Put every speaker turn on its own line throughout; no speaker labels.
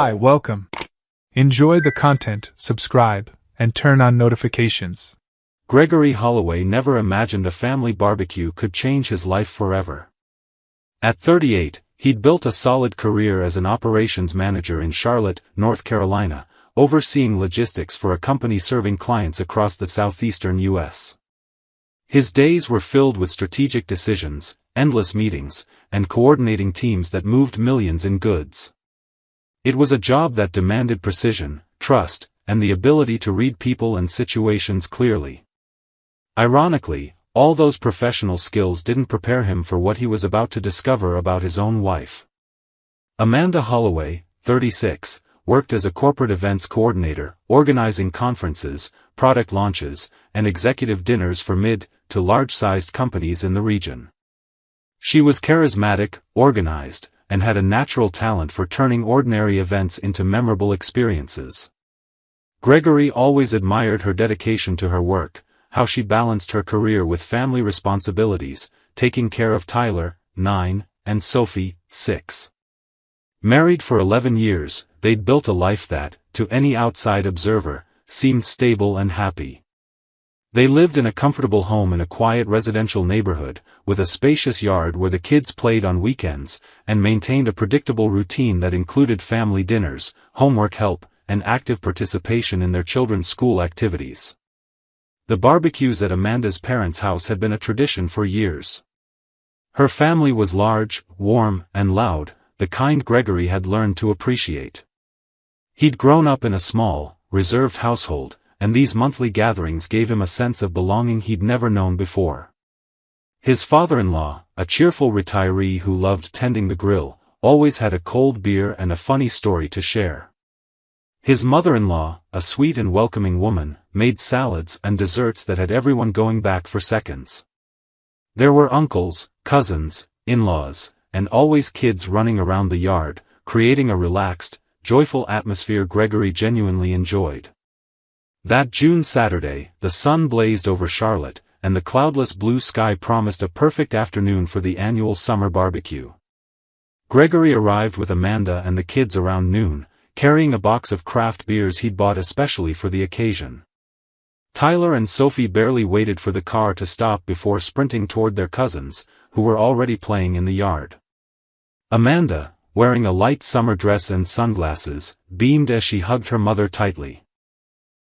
Hi, welcome. Enjoy the content, subscribe, and turn on notifications.
Gregory Holloway never imagined a family barbecue could change his life forever. At 38, he'd built a solid career as an operations manager in Charlotte, North Carolina, overseeing logistics for a company serving clients across the southeastern U.S. His days were filled with strategic decisions, endless meetings, and coordinating teams that moved millions in goods. It was a job that demanded precision, trust, and the ability to read people and situations clearly. Ironically, all those professional skills didn't prepare him for what he was about to discover about his own wife. Amanda Holloway, 36, worked as a corporate events coordinator, organizing conferences, product launches, and executive dinners for mid- to large-sized companies in the region. She was charismatic, organized, and had a natural talent for turning ordinary events into memorable experiences. Gregory always admired her dedication to her work, how she balanced her career with family responsibilities, taking care of Tyler, 9, and Sophie, 6. Married for 11 years, they'd built a life that, to any outside observer, seemed stable and happy. They lived in a comfortable home in a quiet residential neighborhood, with a spacious yard where the kids played on weekends, and maintained a predictable routine that included family dinners, homework help, and active participation in their children's school activities. The barbecues at Amanda's parents' house had been a tradition for years. Her family was large, warm, and loud, the kind Gregory had learned to appreciate. He'd grown up in a small, reserved household, and these monthly gatherings gave him a sense of belonging he'd never known before. His father-in-law, a cheerful retiree who loved tending the grill, always had a cold beer and a funny story to share. His mother-in-law, a sweet and welcoming woman, made salads and desserts that had everyone going back for seconds. There were uncles, cousins, in-laws, and always kids running around the yard, creating a relaxed, joyful atmosphere Gregory genuinely enjoyed. That June Saturday, the sun blazed over Charlotte, and the cloudless blue sky promised a perfect afternoon for the annual summer barbecue. Gregory arrived with Amanda and the kids around noon, carrying a box of craft beers he'd bought especially for the occasion. Tyler and Sophie barely waited for the car to stop before sprinting toward their cousins, who were already playing in the yard. Amanda, wearing a light summer dress and sunglasses, beamed as she hugged her mother tightly.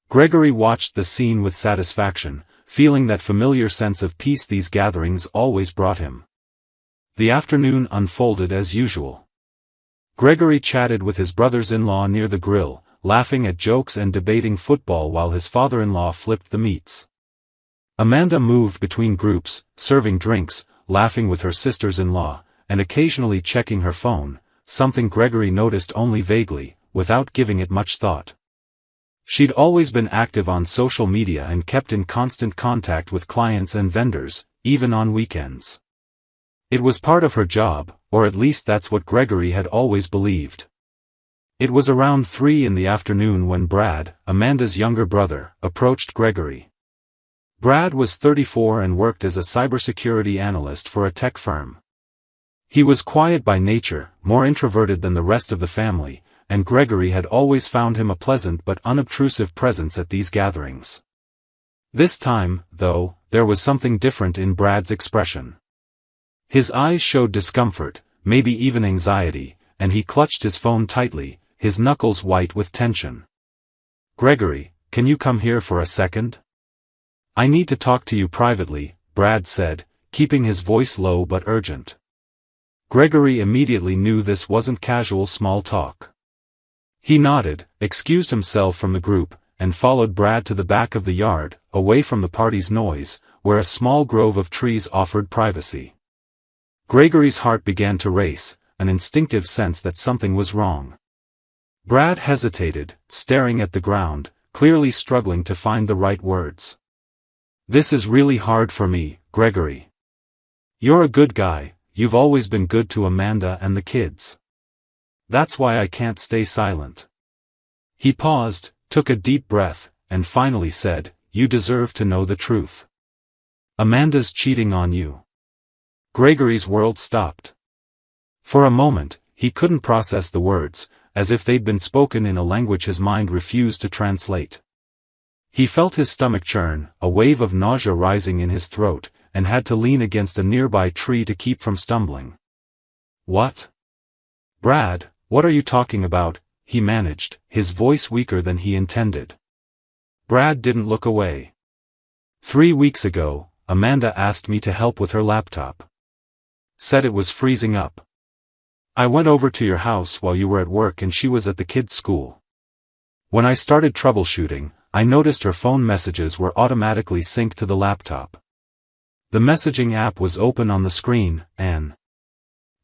Gregory watched the scene with satisfaction, feeling that familiar sense of peace these gatherings always brought him. The afternoon unfolded as usual. Gregory chatted with his brothers-in-law near the grill, laughing at jokes and debating football while his father-in-law flipped the meats. Amanda moved between groups, serving drinks, laughing with her sisters-in-law, and occasionally checking her phone, something Gregory noticed only vaguely, without giving it much thought. She'd always been active on social media and kept in constant contact with clients and vendors, even on weekends. It was part of her job, or at least that's what Gregory had always believed. It was around 3 in the afternoon when Brad, Amanda's younger brother, approached Gregory. Brad was 34 and worked as a cybersecurity analyst for a tech firm. He was quiet by nature, more introverted than the rest of the family, and Gregory had always found him a pleasant but unobtrusive presence at these gatherings. This time, though, there was something different in Brad's expression. His eyes showed discomfort, maybe even anxiety, and he clutched his phone tightly, his knuckles white with tension. "Gregory, can you come here for a second? I need to talk to you privately," Brad said, keeping his voice low but urgent. Gregory immediately knew this wasn't casual small talk. He nodded, excused himself from the group, and followed Brad to the back of the yard, away from the party's noise, where a small grove of trees offered privacy. Gregory's heart began to race, an instinctive sense that something was wrong. Brad hesitated, staring at the ground, clearly struggling to find the right words. "This is really hard for me, Gregory. You're a good guy, you've always been good to Amanda and the kids. That's why I can't stay silent." He paused, took a deep breath, and finally said, "You deserve to know the truth. Amanda's cheating on you." Gregory's world stopped. For a moment, he couldn't process the words, as if they'd been spoken in a language his mind refused to translate. He felt his stomach churn, a wave of nausea rising in his throat, and had to lean against a nearby tree to keep from stumbling. "What? Brad, what are you talking about?" he managed, his voice weaker than he intended. Brad didn't look away. 3 weeks ago, Amanda asked me to help with her laptop. Said it was freezing up. I went over to your house while you were at work and she was at the kids' school. When I started troubleshooting, I noticed her phone messages were automatically synced to the laptop. The messaging app was open on the screen, and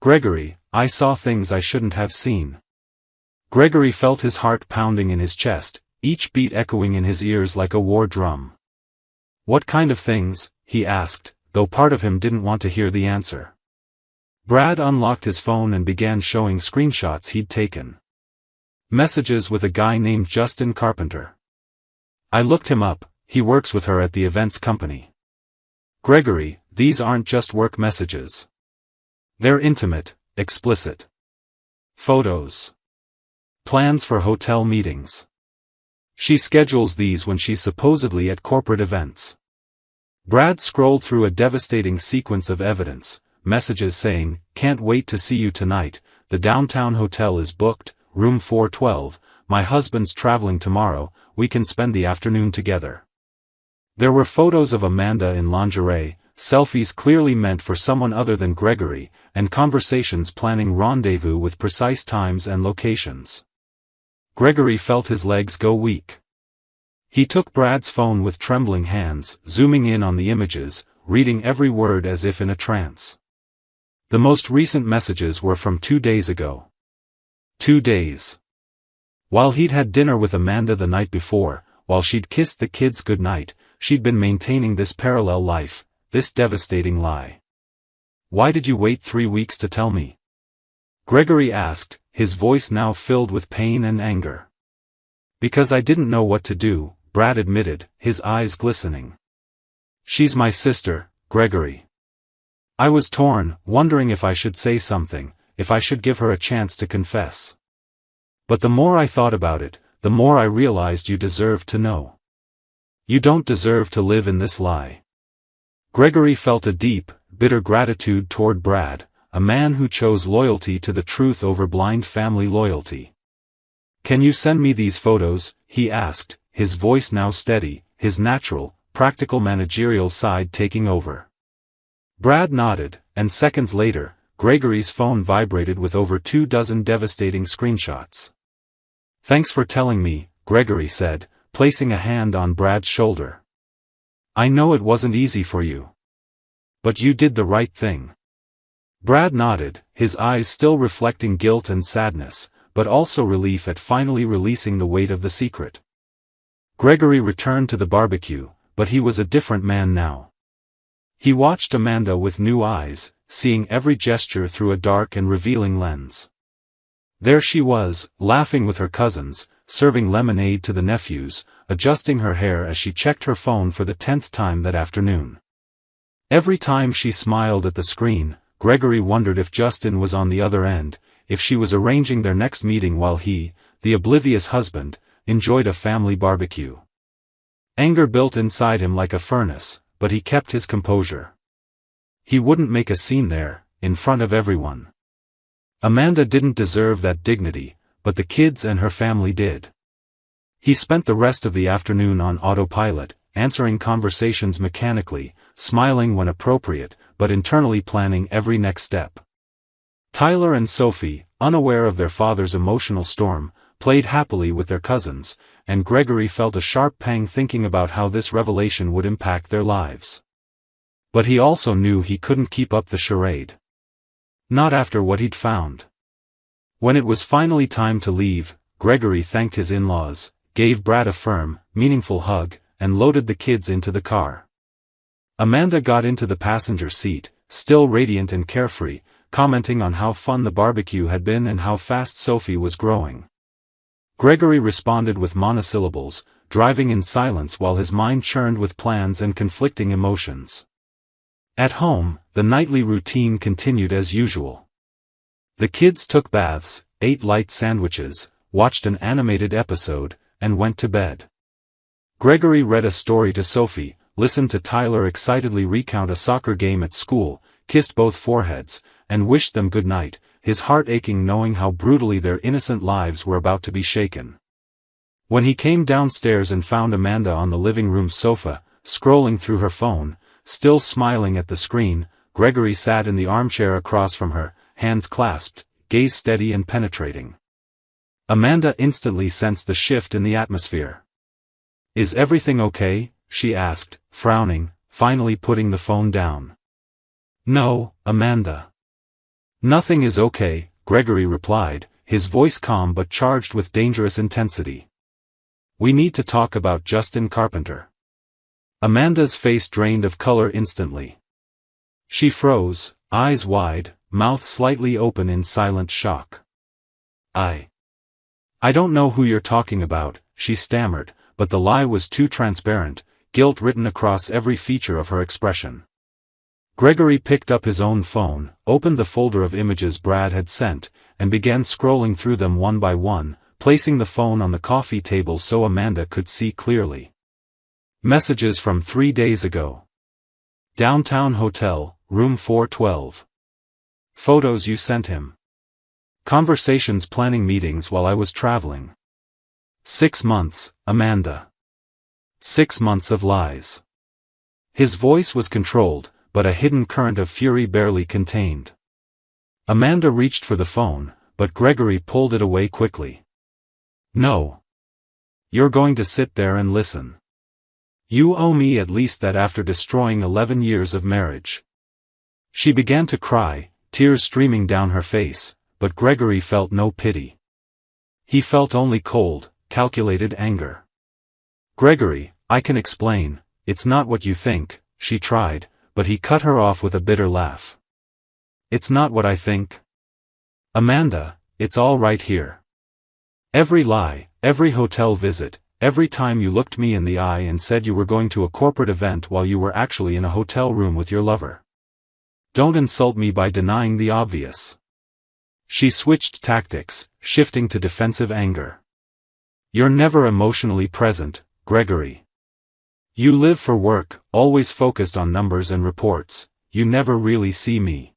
Gregory, I saw things I shouldn't have seen. Gregory felt his heart pounding in his chest, each beat echoing in his ears like a war drum. What kind of things? He asked, though part of him didn't want to hear the answer. Brad unlocked his phone and began showing screenshots he'd taken. Messages with a guy named Justin Carpenter. I looked him up, he works with her at the events company. Gregory, these aren't just work messages. They're intimate, explicit. Photos. Plans for hotel meetings. She schedules these when she's supposedly at corporate events. Brad scrolled through a devastating sequence of evidence, messages saying, "Can't wait to see you tonight, the downtown hotel is booked, room 412, my husband's traveling tomorrow, we can spend the afternoon together." There were photos of Amanda in lingerie, selfies clearly meant for someone other than Gregory, and conversations planning rendezvous with precise times and locations. Gregory felt his legs go weak. He took Brad's phone with trembling hands, zooming in on the images, reading every word as if in a trance. The most recent messages were from 2 days ago. 2 days. While he'd had dinner with Amanda the night before, while she'd kissed the kids goodnight, she'd been maintaining this parallel life, this devastating lie. "Why did you wait 3 weeks to tell me?" Gregory asked, his voice now filled with pain and anger. "Because I didn't know what to do," Brad admitted, his eyes glistening. "She's my sister, Gregory." I was torn, wondering if I should say something, if I should give her a chance to confess. But the more I thought about it, the more I realized you deserved to know. You don't deserve to live in this lie. Gregory felt a deep, bitter gratitude toward Brad, a man who chose loyalty to the truth over blind family loyalty. "Can you send me these photos?" he asked, his voice now steady, his natural, practical managerial side taking over. Brad nodded, and seconds later, Gregory's phone vibrated with over 24 devastating screenshots. "Thanks for telling me," Gregory said, placing a hand on Brad's shoulder. "I know it wasn't easy for you. But you did the right thing." Brad nodded, his eyes still reflecting guilt and sadness, but also relief at finally releasing the weight of the secret. Gregory returned to the barbecue, but he was a different man now. He watched Amanda with new eyes, seeing every gesture through a dark and revealing lens. There she was, laughing with her cousins, serving lemonade to the nephews, adjusting her hair as she checked her phone for the 10th time that afternoon. Every time she smiled at the screen, Gregory wondered if Justin was on the other end, if she was arranging their next meeting while he, the oblivious husband, enjoyed a family barbecue. Anger built inside him like a furnace, but he kept his composure. He wouldn't make a scene there, in front of everyone. Amanda didn't deserve that dignity, but the kids and her family did. He spent the rest of the afternoon on autopilot, answering conversations mechanically, smiling when appropriate, but internally planning every next step. Tyler and Sophie, unaware of their father's emotional storm, played happily with their cousins, and Gregory felt a sharp pang thinking about how this revelation would impact their lives. But he also knew he couldn't keep up the charade. Not after what he'd found. When it was finally time to leave, Gregory thanked his in-laws, gave Brad a firm, meaningful hug, and loaded the kids into the car. Amanda got into the passenger seat, still radiant and carefree, commenting on how fun the barbecue had been and how fast Sophie was growing. Gregory responded with monosyllables, driving in silence while his mind churned with plans and conflicting emotions. At home, the nightly routine continued as usual. The kids took baths, ate light sandwiches, watched an animated episode, and went to bed. Gregory read a story to Sophie, listened to Tyler excitedly recount a soccer game at school, kissed both foreheads, and wished them good night, his heart aching knowing how brutally their innocent lives were about to be shaken. When he came downstairs and found Amanda on the living room sofa, scrolling through her phone, still smiling at the screen, Gregory sat in the armchair across from her, hands clasped, gaze steady and penetrating. Amanda instantly sensed the shift in the atmosphere. "Is everything okay?" she asked, frowning, finally putting the phone down. "No, Amanda. Nothing is okay," Gregory replied, his voice calm but charged with dangerous intensity. "We need to talk about Justin Carpenter." Amanda's face drained of color instantly. She froze, eyes wide, mouth slightly open in silent shock. I don't know who you're talking about," she stammered, but the lie was too transparent, guilt written across every feature of her expression. Gregory picked up his own phone, opened the folder of images Brad had sent, and began scrolling through them one by one, placing the phone on the coffee table so Amanda could see clearly. Messages from 3 days ago. Downtown hotel, room 412. Photos you sent him. Conversations planning meetings while I was traveling. 6 months, Amanda. 6 months of lies. His voice was controlled, but a hidden current of fury barely contained. Amanda reached for the phone, but Gregory pulled it away quickly. "No. You're going to sit there and listen. You owe me at least that after destroying 11 years of marriage." She began to cry, tears streaming down her face, but Gregory felt no pity. He felt only cold, calculated anger. "Gregory, I can explain, it's not what you think," she tried, but he cut her off with a bitter laugh. "It's not what I think. Amanda, it's all right here. Every lie, every hotel visit, every time you looked me in the eye and said you were going to a corporate event while you were actually in a hotel room with your lover. Don't insult me by denying the obvious." She switched tactics, shifting to defensive anger. "You're never emotionally present, Gregory. You live for work, always focused on numbers and reports, you never really see me."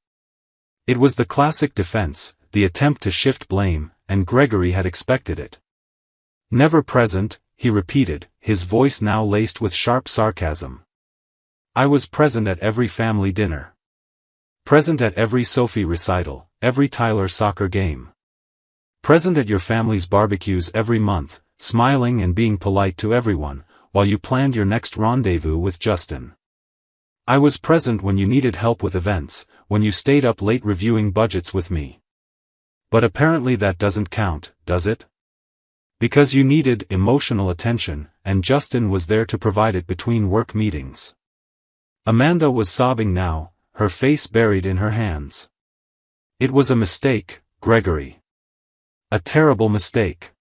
It was the classic defense, the attempt to shift blame, and Gregory had expected it. "Never present," he repeated, his voice now laced with sharp sarcasm. "I was present at every family dinner. Present at every Sophie recital, every Tyler soccer game. Present at your family's barbecues every month, smiling and being polite to everyone, while you planned your next rendezvous with Justin. I was present when you needed help with events, when you stayed up late reviewing budgets with me. But apparently that doesn't count, does it? Because you needed emotional attention, and Justin was there to provide it between work meetings." Amanda was sobbing now, her face buried in her hands. "It was a mistake, Gregory. A terrible mistake.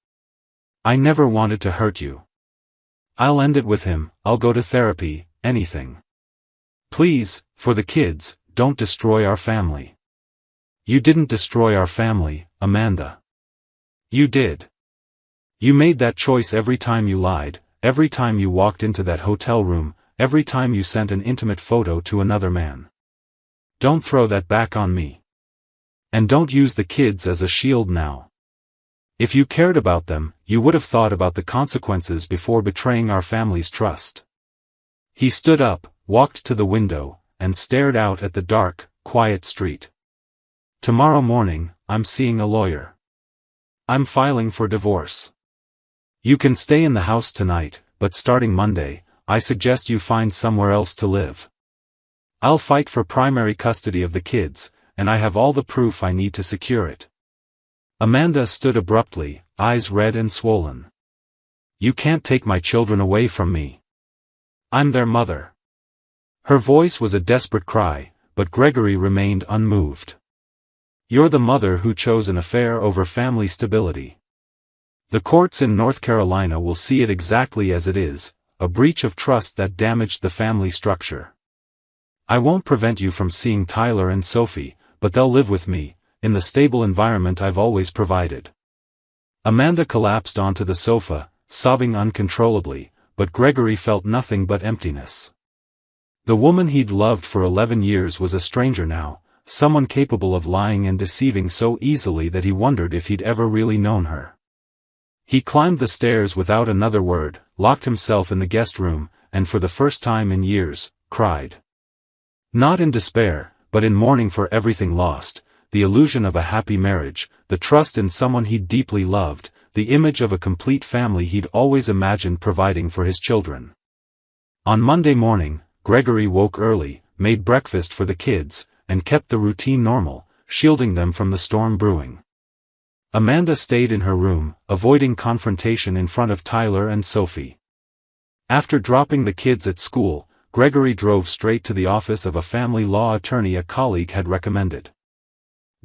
I never wanted to hurt you. I'll end it with him, I'll go to therapy, anything. Please, for the kids, don't destroy our family." "You didn't destroy our family, Amanda. You did. You made that choice every time you lied, every time you walked into that hotel room, every time you sent an intimate photo to another man. Don't throw that back on me. And don't use the kids as a shield now. If you cared about them, you would have thought about the consequences before betraying our family's trust." He stood up, walked to the window, and stared out at the dark, quiet street. "Tomorrow morning, I'm seeing a lawyer. I'm filing for divorce. You can stay in the house tonight, but starting Monday, I suggest you find somewhere else to live. I'll fight for primary custody of the kids, and I have all the proof I need to secure it." Amanda stood abruptly, eyes red and swollen. "You can't take my children away from me. I'm their mother." Her voice was a desperate cry, but Gregory remained unmoved. "You're the mother who chose an affair over family stability. The courts in North Carolina will see it exactly as it is, a breach of trust that damaged the family structure. I won't prevent you from seeing Tyler and Sophie, but they'll live with me, in the stable environment I've always provided." Amanda collapsed onto the sofa, sobbing uncontrollably, but Gregory felt nothing but emptiness. The woman he'd loved for 11 years was a stranger now, someone capable of lying and deceiving so easily that he wondered if he'd ever really known her. He climbed the stairs without another word, locked himself in the guest room, and for the first time in years, cried. Not in despair, but in mourning for everything lost, the illusion of a happy marriage, the trust in someone he'd deeply loved, the image of a complete family he'd always imagined providing for his children. On Monday morning, Gregory woke early, made breakfast for the kids, and kept the routine normal, shielding them from the storm brewing. Amanda stayed in her room, avoiding confrontation in front of Tyler and Sophie. After dropping the kids at school, Gregory drove straight to the office of a family law attorney a colleague had recommended.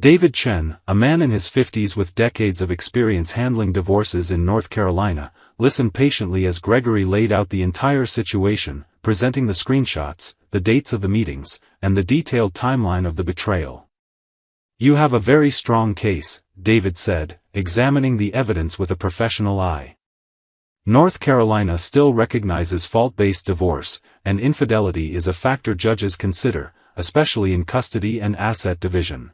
David Chen, a man in his 50s with decades of experience handling divorces in North Carolina, listened patiently as Gregory laid out the entire situation, presenting the screenshots, the dates of the meetings, and the detailed timeline of the betrayal. "You have a very strong case," David said, examining the evidence with a professional eye. North Carolina still recognizes fault-based divorce, and infidelity is a factor judges consider, especially in custody and asset division.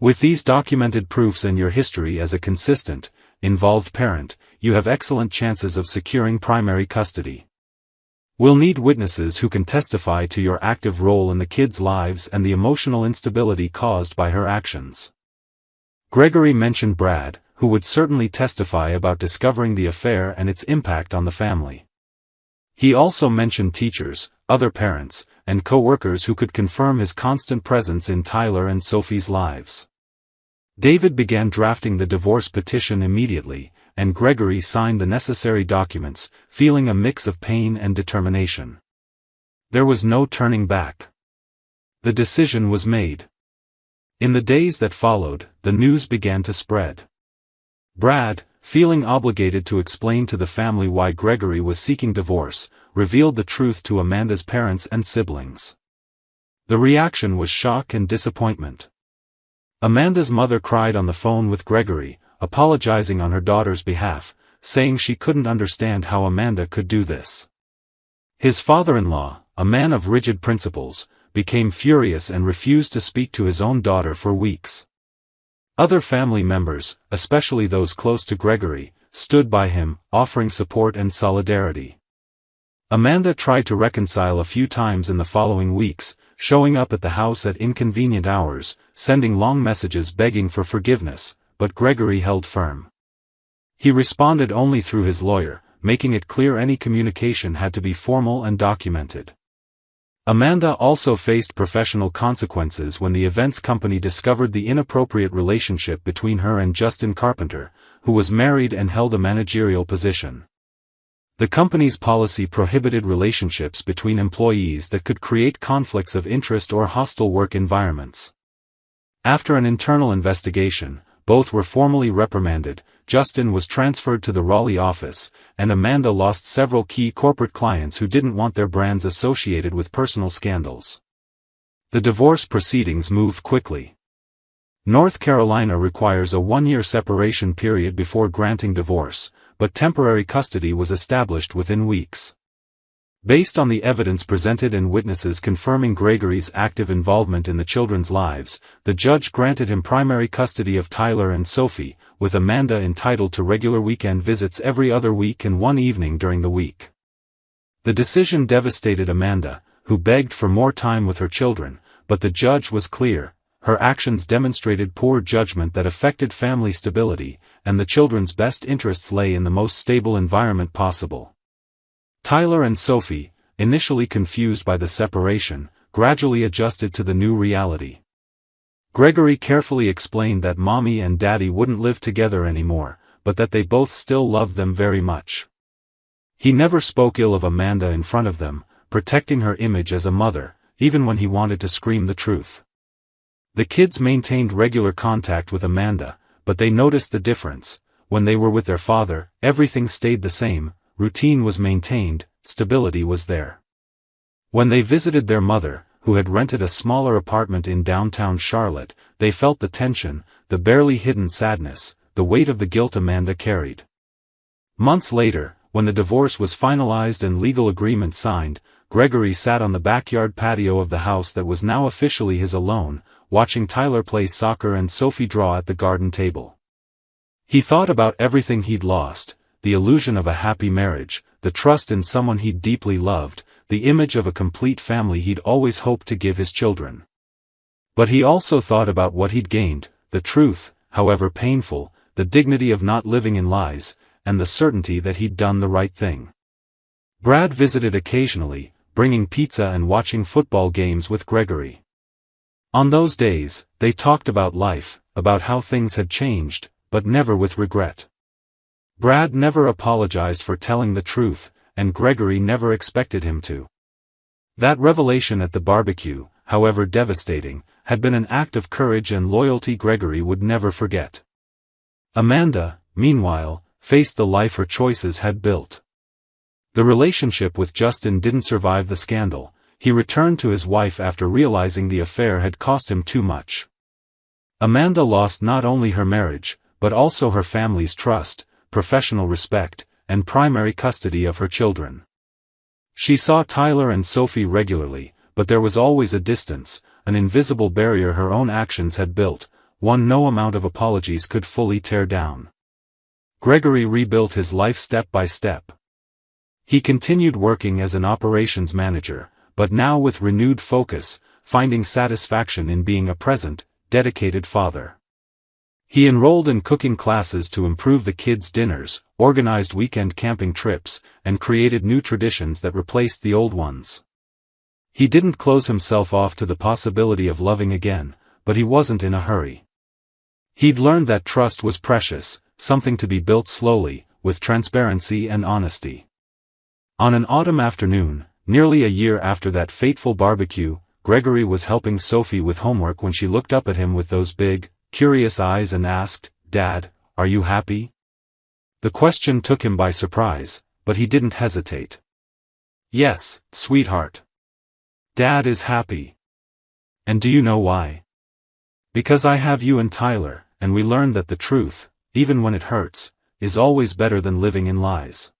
With these documented proofs and your history as a consistent, involved parent, you have excellent chances of securing primary custody. We'll need witnesses who can testify to your active role in the kids' lives and the emotional instability caused by her actions. Gregory mentioned Brad, who would certainly testify about discovering the affair and its impact on the family. He also mentioned teachers, other parents, and co-workers who could confirm his constant presence in Tyler and Sophie's lives. David began drafting the divorce petition immediately, and Gregory signed the necessary documents, feeling a mix of pain and determination. There was no turning back. The decision was made. In the days that followed, the news began to spread. Brad, feeling obligated to explain to the family why Gregory was seeking divorce, revealed the truth to Amanda's parents and siblings. The reaction was shock and disappointment. Amanda's mother cried on the phone with Gregory, apologizing on her daughter's behalf, saying she couldn't understand how Amanda could do this. His father-in-law, a man of rigid principles, became furious and refused to speak to his own daughter for weeks. Other family members, especially those close to Gregory, stood by him, offering support and solidarity. Amanda tried to reconcile a few times in the following weeks, showing up at the house at inconvenient hours, sending long messages begging for forgiveness, but Gregory held firm. He responded only through his lawyer, making it clear any communication had to be formal and documented. Amanda also faced professional consequences when the events company discovered the inappropriate relationship between her and Justin Carpenter, who was married and held a managerial position. The company's policy prohibited relationships between employees that could create conflicts of interest or hostile work environments. After an internal investigation, both were formally reprimanded. Justin was transferred to the Raleigh office, and Amanda lost several key corporate clients who didn't want their brands associated with personal scandals. The divorce proceedings moved quickly. North Carolina requires a 1-year separation period before granting divorce, but temporary custody was established within weeks. Based on the evidence presented and witnesses confirming Gregory's active involvement in the children's lives, the judge granted him primary custody of Tyler and Sophie, with Amanda entitled to regular weekend visits every other week and one evening during the week. The decision devastated Amanda, who begged for more time with her children, but the judge was clear: her actions demonstrated poor judgment that affected family stability, and the children's best interests lay in the most stable environment possible. Tyler and Sophie, initially confused by the separation, gradually adjusted to the new reality. Gregory carefully explained that Mommy and Daddy wouldn't live together anymore, but that they both still loved them very much. He never spoke ill of Amanda in front of them, protecting her image as a mother, even when he wanted to scream the truth. The kids maintained regular contact with Amanda, but they noticed the difference. When they were with their father, everything stayed the same. Routine was maintained, stability was there. When they visited their mother, who had rented a smaller apartment in downtown Charlotte. They felt the tension, the barely hidden sadness, the weight of the guilt Amanda carried. Months later, when the divorce was finalized and legal agreement signed, Gregory sat on the backyard patio of the house that was now officially his alone, watching Tyler play soccer and Sophie draw at the garden table. He thought about everything he'd lost, the illusion of a happy marriage, the trust in someone he'd deeply loved, the image of a complete family he'd always hoped to give his children. But he also thought about what he'd gained, the truth, however painful, the dignity of not living in lies, and the certainty that he'd done the right thing. Brad visited occasionally, bringing pizza and watching football games with Gregory. On those days, they talked about life, about how things had changed, but never with regret. Brad never apologized for telling the truth, and Gregory never expected him to. That revelation at the barbecue, however devastating, had been an act of courage and loyalty Gregory would never forget. Amanda, meanwhile, faced the life her choices had built. The relationship with Justin didn't survive the scandal. He returned to his wife after realizing the affair had cost him too much. Amanda lost not only her marriage, but also her family's trust, professional respect, and primary custody of her children. She saw Tyler and Sophie regularly, but there was always a distance, an invisible barrier her own actions had built, one no amount of apologies could fully tear down. Gregory rebuilt his life step by step. He continued working as an operations manager, but now with renewed focus, finding satisfaction in being a present, dedicated father. He enrolled in cooking classes to improve the kids' dinners, organized weekend camping trips, and created new traditions that replaced the old ones. He didn't close himself off to the possibility of loving again, but he wasn't in a hurry. He'd learned that trust was precious, something to be built slowly, with transparency and honesty. On an autumn afternoon, nearly a year after that fateful barbecue, Gregory was helping Sophie with homework when she looked up at him with those big, curious eyes and asked, "Dad, are you happy?" The question took him by surprise, but he didn't hesitate. "Yes, sweetheart. Dad is happy. And do you know why? Because I have you and Tyler, and we learned that the truth, even when it hurts, is always better than living in lies."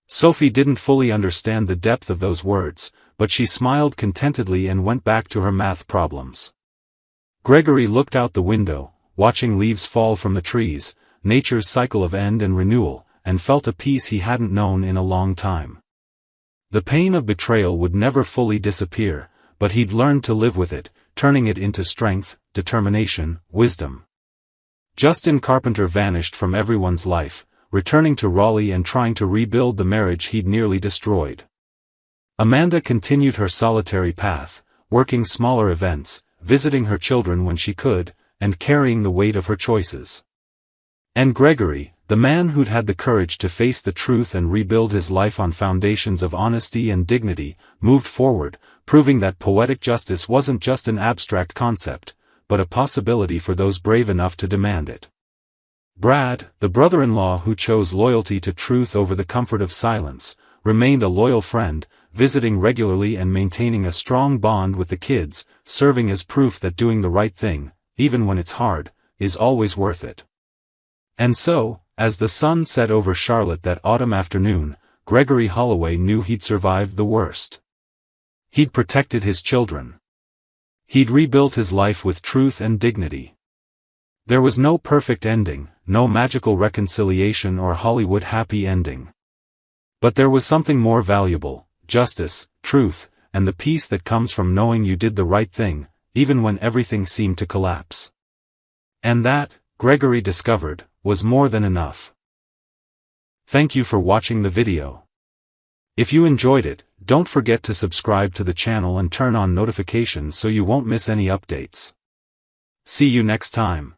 Sophie didn't fully understand the depth of those words, but she smiled contentedly and went back to her math problems. Gregory looked out the window, watching leaves fall from the trees, nature's cycle of end and renewal, and felt a peace he hadn't known in a long time. The pain of betrayal would never fully disappear, but he'd learned to live with it, turning it into strength, determination, wisdom. Justin Carpenter vanished from everyone's life, returning to Raleigh and trying to rebuild the marriage he'd nearly destroyed. Amanda continued her solitary path, working smaller events, visiting her children when she could, and carrying the weight of her choices. And Gregory, the man who'd had the courage to face the truth and rebuild his life on foundations of honesty and dignity, moved forward, proving that poetic justice wasn't just an abstract concept, but a possibility for those brave enough to demand it. Brad, the brother-in-law who chose loyalty to truth over the comfort of silence, remained a loyal friend, visiting regularly and maintaining a strong bond with the kids, serving as proof that doing the right thing, even when it's hard, is always worth it. And so, as the sun set over Charlotte that autumn afternoon, Gregory Holloway knew he'd survived the worst. He'd protected his children. He'd rebuilt his life with truth and dignity. There was no perfect ending, no magical reconciliation or Hollywood happy ending. But there was something more valuable: justice, truth, and the peace that comes from knowing you did the right thing, even when everything seemed to collapse. And that, Gregory discovered, was more than enough. Thank you for watching the video. If you enjoyed it, don't forget to subscribe to the channel and turn on notifications so you won't miss any updates. See you next time.